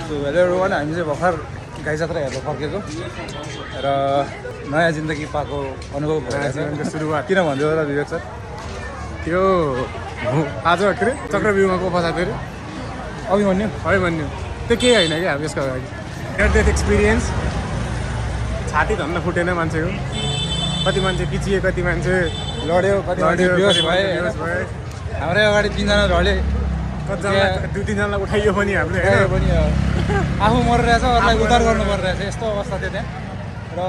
Hello everyone, हामी चाहिँ भर्खर गाइजात्रा हेर्नु फर्केको र नयाँ जिन्दगी पाएको अनुभव भइरहेको छ। सुरुवात किन भन्दै होला विवेक सर? त्यो आज के अरे चक्रव्यूहमा को फसाएको अरे अभिमन्यु त्यो केही होइन क्या अब यसको अगाडि नियर डेथ एक्सपिरियन्स। छाती धन्न फुटेन मान्छेको, कति मान्छे पिचिए, कति मान्छे लड्यो, कति बेहोस भए। हाम्रै अगाडि 3 जना ढले, कतिजना 2-3 जनालाई उठाइयो पनि हामीले उठायो पनि। आफू मरिरहेछ, अरूलाई उद्धार गर्नु परिरहेछ, यस्तो अवस्था थियो त्यहाँ। र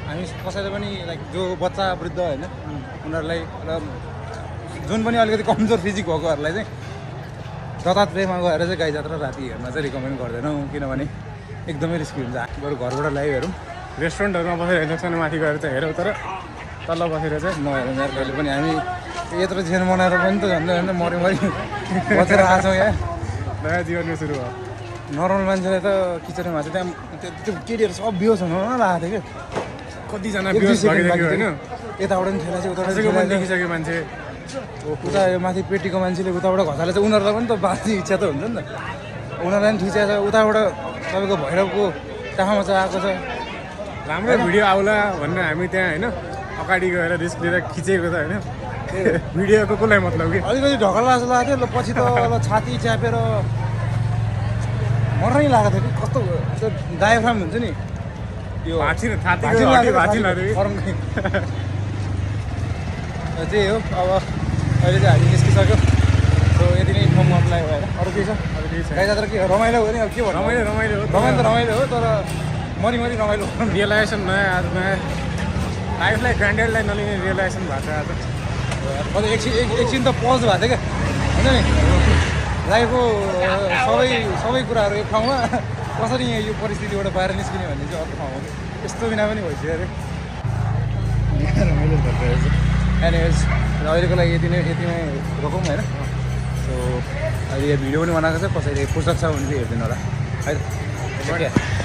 हामी कसैले पनि लाइक जो बच्चा वृद्ध होइन उनीहरूलाई र जुन पनि अलिकति कमजोर फिजिक भएकोहरूलाई चाहिँ दत्तात्रेयमा गएर चाहिँ गाइजात्रा राति हेर्न चाहिँ रिकमेन्ड गर्दैनौँ, किनभने एकदमै रिस्की हुन्छ। बरु घरबाट लाइभ हेरौँ, रेस्टुरेन्टहरूमा बसेर हेर्नु माथि गएर चाहिँ हेरौँ, तर तल बसेर चाहिँ नहेरौँ यार कहिले पनि। हामी यत्रो जेन बनाएर पनि त झन्डै झन्डै मरि बसेर आएको छौँ यहाँ। नयाँ जीवनमा सुरु भयो। नर्मल मान्छेले त किचनमा चाहिँ त्यहाँ त्यो केटीहरू सब बिहोस हुन लागेको थियो क्या। कतिजना बिहोस भइसक्यो होइन, यताबाट पनि ठेला चाहिँ उताबाट पनि देखिसक्यो मान्छे। उता यो माथि पेटीको मान्छेले उताबाट घचाले चाहिँ उनीहरूलाई पनि त बाँच्ने इच्छा त हुन्छ नि त, उनीहरूलाई पनि ठिच्या छ। उताबाट तपाईँको भैरवको टाँखामा चाहिँ आएको छ। राम्रो भिडियो आउला भनेर हामी त्यहाँ होइन अगाडि गएर रिस्क लिएर खिचेको त होइन। भिडियोको कसलाई मतलब कि अलिकति ढकल्ला जस्तो लागेको थियो। पछि त छाती च्यापेर मर्नै लागेको थियो कि कस्तो त्यो डायफ्राम हुन्छ नि यो त्यही हो। अब अहिले चाहिँ हामी निस्किसक्यो। सो यति नै इन्फर्म गर्नुलाई भएर अरू केही छ? गाइजात्रा के रमाइलो हो नि, अब के भन्नु, रमाइलो त रमाइलो हो, तर मरि रमाइलो रियलाइजेसन नयाँ आज नयाँ लाइफलाई ग्रान्डेडलाई नलिने रियलाइजेसन भएको छ आज। एकछिन त पज भएको थियो क्या, हुन्छ नि लाइफको सबै कुराहरू एक ठाउँमा, कसरी यो परिस्थितिबाट बाहिर निस्किने भन्ने चाहिँ अर्को ठाउँमा यस्तो बिना पनि भइसक्यो अरे। रमाइलो भइरहेछ। एनिवेज र अहिलेको लागि यतिमै रोकौँ होइन। सो अहिले भिडियो पनि बनाएको छ, कसैले फुर्सद छ भने चाहिँ हेरिदिनु होला है त।